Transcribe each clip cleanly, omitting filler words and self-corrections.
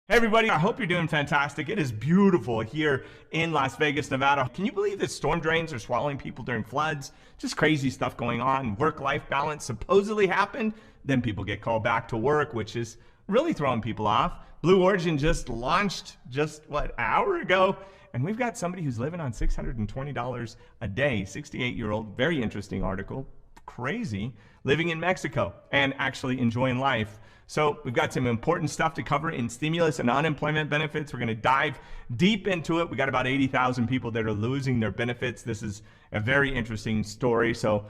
Hey everybody, I hope you're doing fantastic. It is beautiful here in Las Vegas, Nevada. Can you believe that storm drains are swallowing people during floods? Just crazy stuff going on. Work-life balance supposedly happened. Then people get called back to work, which is really throwing people off. Blue Origin just launched an hour ago. And we've got somebody who's living on $620 a day, 68-year-old, very interesting article, crazy, living in Mexico and actually enjoying life. So we've got some important stuff to cover in stimulus and unemployment benefits. We're going to dive deep into it. We got about 80,000 people that are losing their benefits. This is a very interesting story. So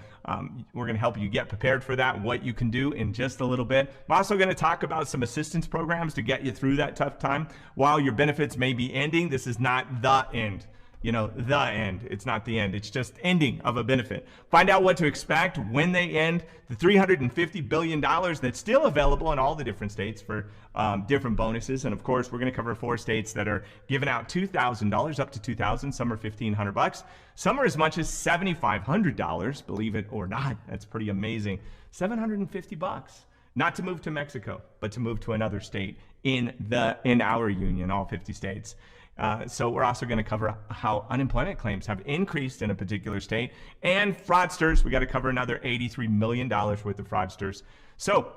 we're going to help you get prepared for that, what you can do in just a little bit. I'm also going to talk about some assistance programs to get you through that tough time while your benefits may be ending. This is not the end. The end. It's not the end. It's just ending of a benefit. Find out what to expect when they end. The $350 billion that's still available in all the different states for different bonuses. And of course, we're going to cover 4 states that are giving out $2,000 up to $2,000. Some are $1,500. Some are as much as $7,500. Believe it or not. That's pretty amazing. $750. Not to move to Mexico, but to move to another state in our union, all 50 states. So we're also going to cover how unemployment claims have increased in a particular state, and fraudsters. We got to cover another $83 million worth of fraudsters. So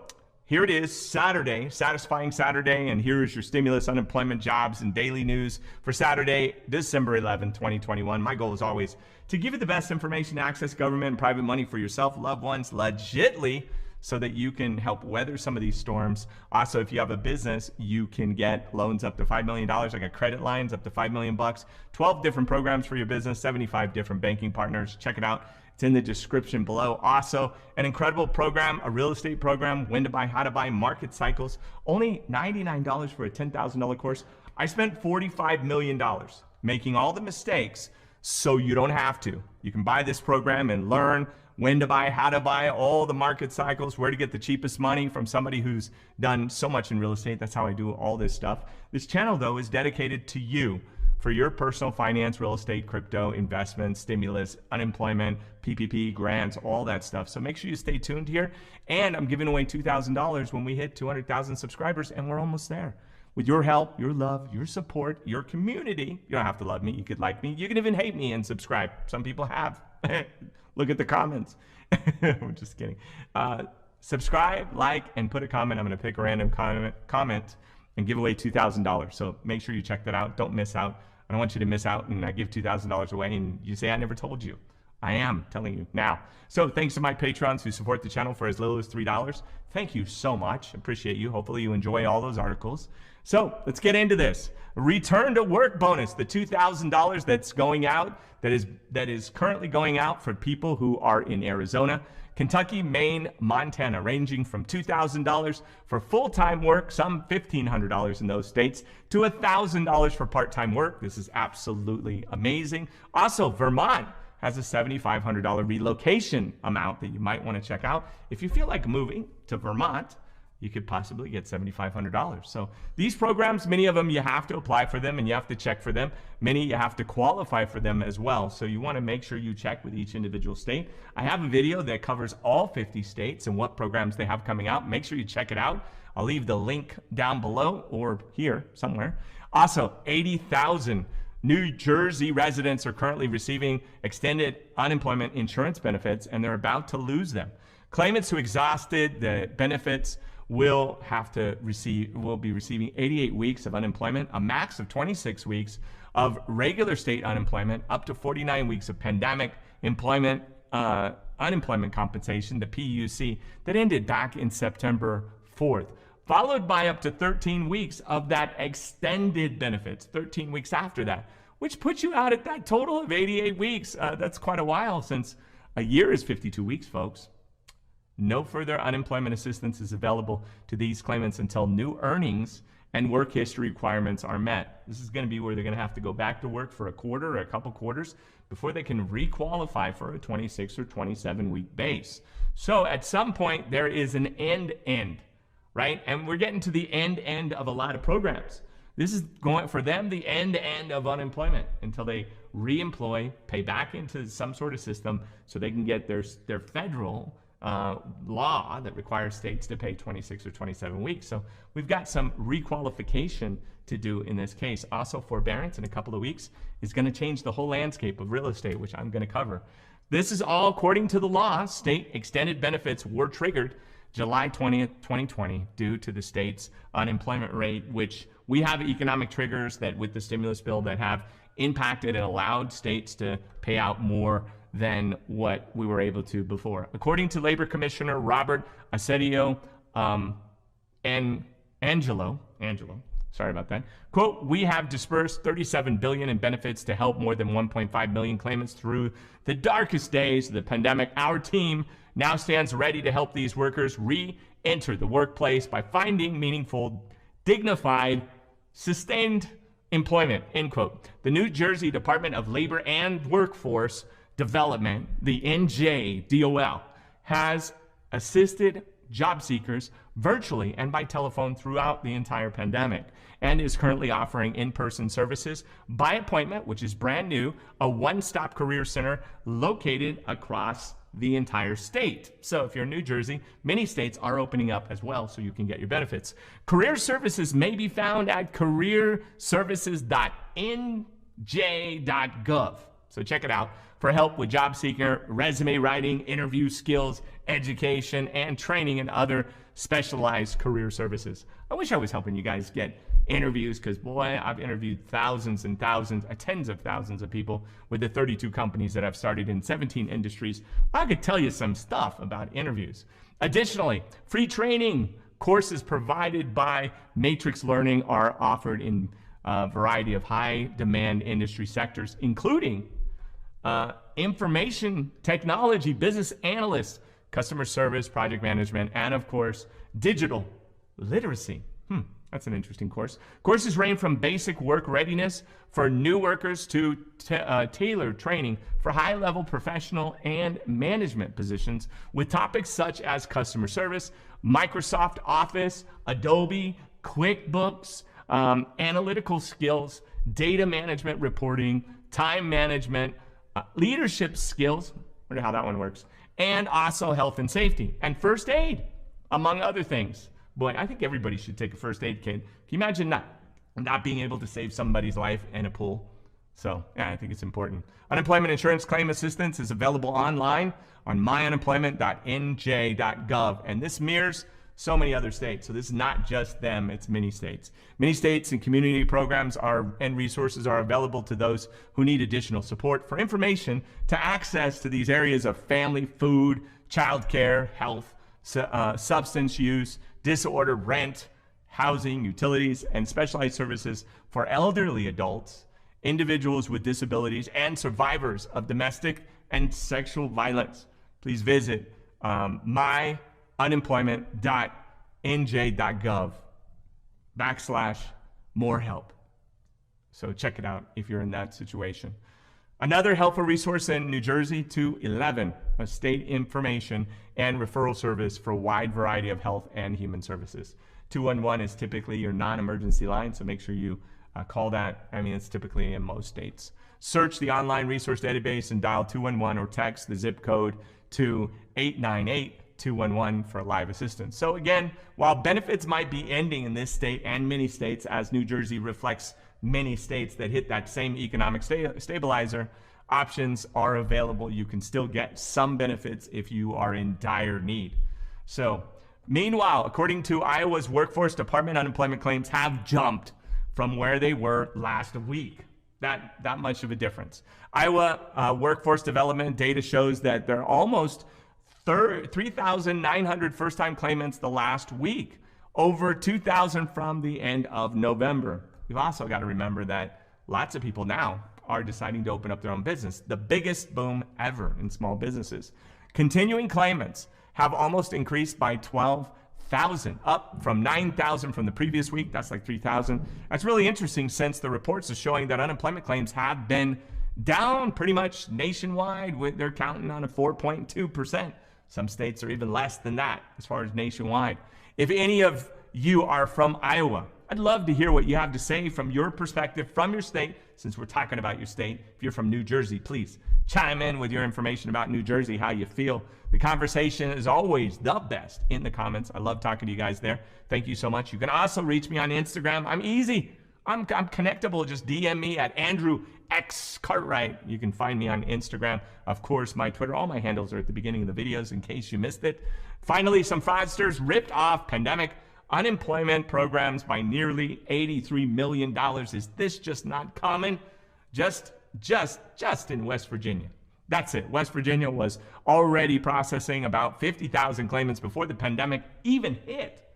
here it is, Saturday, satisfying Saturday, and here is your stimulus, unemployment, jobs, and daily news for Saturday, December 11, 2021. My goal is always to give you the best information, access government and private money for yourself, loved ones, legitly, so that you can help weather some of these storms. Also, if you have a business, you can get loans up to $5 million. I got credit lines up to $5 million, 12 different programs for your business, 75 different banking partners. Check it out. It's in the description below. Also, an incredible program, a real estate program, when to buy, how to buy, market cycles, only $99 for a $10,000 course. I spent $45 million making all the mistakes so you don't have to. You can buy this program and learn when to buy, how to buy, all the market cycles, where to get the cheapest money from somebody who's done so much in real estate. That's how I do all this stuff. This channel, though, is dedicated to you for your personal finance, real estate, crypto, investments, stimulus, unemployment, PPP, grants, all that stuff. So make sure you stay tuned here. And I'm giving away $2,000 when we hit 200,000 subscribers, and we're almost there. With your help, your love, your support, your community. You don't have to love me. You could like me. You can even hate me and subscribe. Some people have. Look at the comments. I'm just kidding. Subscribe, like, and put a comment. I'm going to pick a random comment and give away $2,000. So make sure you check that out. Don't miss out. I don't want you to miss out and I give $2,000 away and you say, I never told you. I am telling you now. So thanks to my patrons who support the channel for as little as $3. Thank you so much. Appreciate you. Hopefully you enjoy all those articles. So let's get into this. Return to work bonus, the $2,000 that's going out, that is currently going out for people who are in Arizona, Kentucky, Maine, Montana, ranging from $2,000 for full-time work, some $1,500 in those states, to $1,000 for part-time work. This is absolutely amazing. Also, Vermont has a $7,500 relocation amount that you might want to check out. If you feel like moving to Vermont, you could possibly get $7,500. So these programs, many of them you have to apply for them and you have to check for them. Many you have to qualify for them as well. So you want to make sure you check with each individual state. I have a video that covers all 50 states and what programs they have coming out. Make sure you check it out. I'll leave the link down below or here somewhere. Also, 80,000 New Jersey residents are currently receiving extended unemployment insurance benefits and they're about to lose them. Claimants who exhausted the benefits will be receiving 88 weeks of unemployment, a max of 26 weeks of regular state unemployment, up to 49 weeks of pandemic unemployment compensation, the PUC, that ended back in September 4th, followed by up to 13 weeks of that extended benefits, 13 weeks after that, which puts you out at that total of 88 weeks. That's quite a while, since a year is 52 weeks, folks. No further unemployment assistance is available to these claimants until new earnings and work history requirements are met. This is going to be where they're going to have to go back to work for a quarter or a couple quarters before they can re-qualify for a 26 or 27 week base. So at some point there is an end, right? And we're getting to the end of a lot of programs. This is going for them, the end of unemployment until they re-employ, pay back into some sort of system so they can get their federal law that requires states to pay 26 or 27 weeks. So we've got some requalification to do in this case. Also, forbearance in a couple of weeks is going to change the whole landscape of real estate, which I'm going to cover. This is all according to the law. State extended benefits were triggered July 20th, 2020, due to the state's unemployment rate, which we have economic triggers that with the stimulus bill that have impacted and allowed states to pay out more than what we were able to before. According to Labor Commissioner Robert Acedio Angelo, sorry about that, quote, "We have dispersed $37 billion in benefits to help more than 1.5 million claimants through the darkest days of the pandemic. Our team now stands ready to help these workers re-enter the workplace by finding meaningful, dignified, sustained employment," end quote. The New Jersey Department of Labor and Workforce Development, the NJDOL, has assisted job seekers virtually and by telephone throughout the entire pandemic, and is currently offering in-person services by appointment, which is brand new, a one-stop career center located across the entire state. So if you're in New Jersey, many states are opening up as well so you can get your benefits. Career services may be found at careerservices.nj.gov. So check it out for help with job seeker, resume writing, interview skills, education, and training, and other specialized career services. I wish I was helping you guys get interviews, because boy, I've interviewed thousands and thousands, tens of thousands of people with the 32 companies that I've started in 17 industries. I could tell you some stuff about interviews. Additionally, free training courses provided by Matrix Learning are offered in a variety of high demand industry sectors, including information technology, business analysts, customer service, project management, and of course, digital literacy. That's an interesting course. Courses range from basic work readiness for new workers to tailored training for high-level professional and management positions, with topics such as customer service, Microsoft Office, Adobe, QuickBooks, analytical skills, data management reporting, time management, leadership skills, wonder how that one works, and also health and safety and first aid, among other things. Boy, I think everybody should take a first aid kit. Can you imagine not being able to save somebody's life in a pool? So yeah, I think it's important. Unemployment insurance claim assistance is available online on myunemployment.nj.gov, and this mirrors so many other states. So this is not just them, it's many states. Many states and community programs and resources are available to those who need additional support. For information to access to these areas of family, food, childcare, health, substance use, disorder, rent, housing, utilities, and specialized services for elderly adults, individuals with disabilities, and survivors of domestic and sexual violence, please visit myunemployment.nj.gov/more help. So check it out if you're in that situation. Another helpful resource in New Jersey, 211, a state information and referral service for a wide variety of health and human services. 211 is typically your non-emergency line, so make sure you call that. I mean, it's typically in most states. Search the online resource database and dial 211 or text the zip code to 898-211 for live assistance. So again, while benefits might be ending in this state and many states, as New Jersey reflects many states that hit that same economic stabilizer, options are available. You can still get some benefits if you are in dire need. So meanwhile, according to Iowa's Workforce Department, unemployment claims have jumped from where they were last week. That much of a difference. Iowa Workforce Development data shows that there are almost 3,900 first-time claimants the last week, over 2,000 from the end of November. We've also got to remember that lots of people now are deciding to open up their own business, the biggest boom ever in small businesses. Continuing claimants have almost increased by 12,000, up from 9,000 from the previous week. That's like 3,000. That's really interesting, since the reports are showing that unemployment claims have been down pretty much nationwide. They're counting on a 4.2%. Some states are even less than that as far as nationwide. If any of you are from Iowa, I'd love to hear what you have to say from your perspective, from your state, since we're talking about your state. If you're from New Jersey, please chime in with your information about New Jersey, how you feel. The conversation is always the best in the comments. I love talking to you guys there. Thank you so much. You can also reach me on Instagram. I'm easy. I'm connectable. Just DM me at Andrew X Cartwright. You can find me on Instagram. Of course, my Twitter, all my handles are at the beginning of the videos in case you missed it. Finally, some fraudsters ripped off pandemic unemployment programs by nearly $83 million. Is this just not common? Just in West Virginia. That's it. West Virginia was already processing about 50,000 claimants before the pandemic even hit.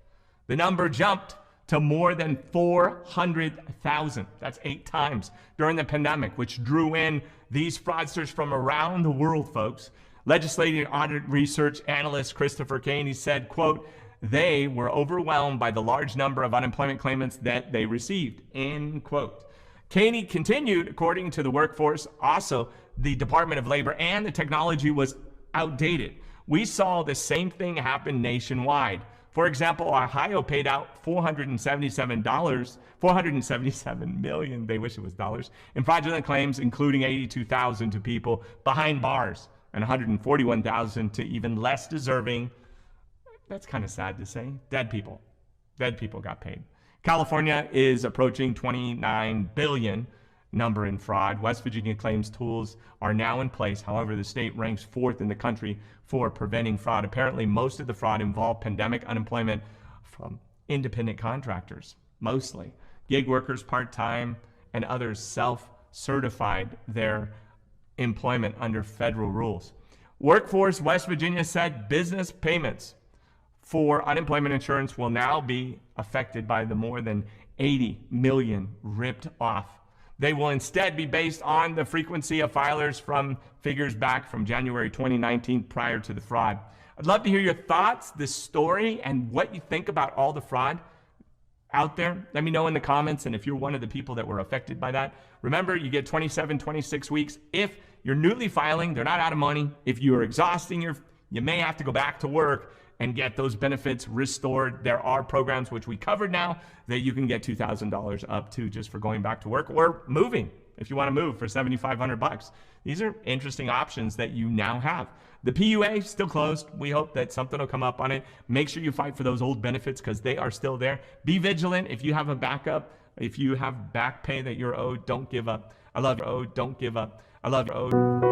The number jumped to more than 400,000. That's 8 times during the pandemic, which drew in these fraudsters from around the world, folks. Legislative audit research analyst Christopher Caney said, quote, they were overwhelmed by the large number of unemployment claimants that they received, end quote. Caney continued, according to the workforce, also the Department of Labor and the technology was outdated. We saw the same thing happen nationwide. For example, Ohio paid out $477 million, they wish it was dollars, in fraudulent claims, including 82,000 to people behind bars and 141,000 to even less deserving. That's kind of sad to say. Dead people. Dead people got paid. California is approaching 29 billion number in fraud. West Virginia claims tools are now in place. However, the state ranks 4th in the country for preventing fraud. Apparently, most of the fraud involved pandemic unemployment from independent contractors, mostly. Gig workers, part-time, and others self-certified their employment under federal rules. Workforce West Virginia said business payments for unemployment insurance will now be affected by the more than 80 million ripped off. They will instead be based on the frequency of filers from figures back from January 2019 prior to the fraud. I'd love to hear your thoughts, this story, and what you think about all the fraud out there. Let me know in the comments, and if you're one of the people that were affected by that. Remember, you get 27, 26 weeks. If you're newly filing, they're not out of money. If you're exhausting, you may have to go back to work and get those benefits restored. There are programs, which we covered now, that you can get $2,000 up to just for going back to work or moving. If you want to move for $7,500. These are interesting options that you now have. The PUA is still closed. We hope that something will come up on it. Make sure you fight for those old benefits because they are still there. Be vigilant. If you have a backup, if you have back pay that you're owed, don't give up. I love you. Owed. Don't give up. I love you. Owed.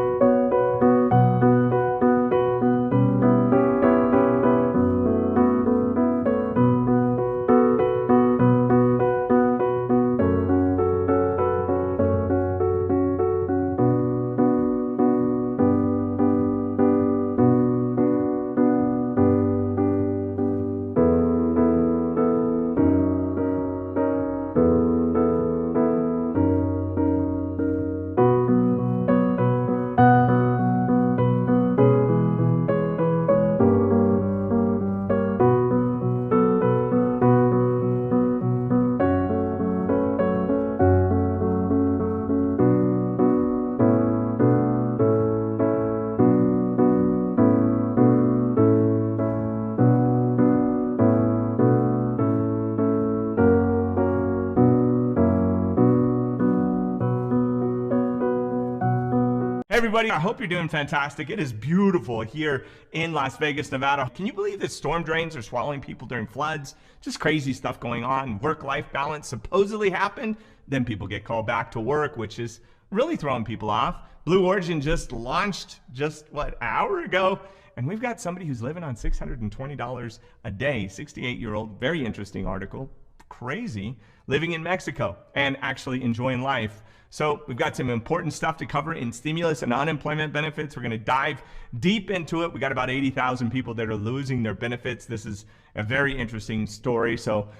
Everybody, I hope you're doing fantastic. It is beautiful here in Las Vegas, Nevada. Can you believe that storm drains are swallowing people during floods? Just crazy stuff going on. Work-life balance supposedly happened. Then people get called back to work, which is really throwing people off. Blue Origin just launched an hour ago. And we've got somebody who's living on $620 a day, 68-year-old, very interesting article, crazy, living in Mexico and actually enjoying life. So we've got some important stuff to cover in stimulus and unemployment benefits. We're going to dive deep into it. We got about 80,000 people that are losing their benefits. This is a very interesting story. So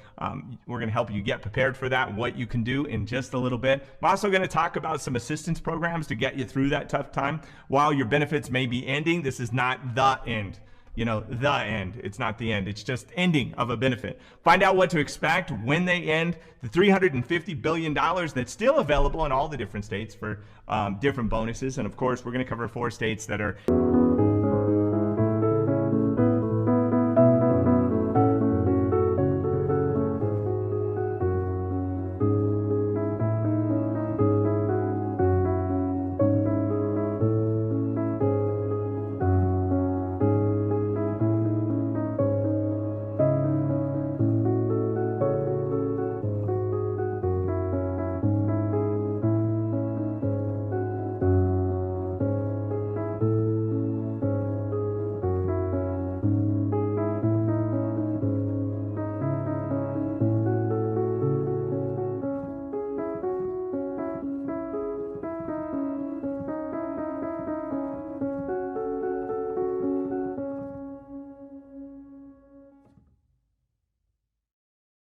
we're going to help you get prepared for that, what you can do in just a little bit. I'm also going to talk about some assistance programs to get you through that tough time. While your benefits may be ending, this is not the end. You know, the end. It's not the end. It's just ending of a benefit. Find out what to expect when they end. The $350 billion that's still available in all the different states for different bonuses. And of course, we're going to cover 4 states that are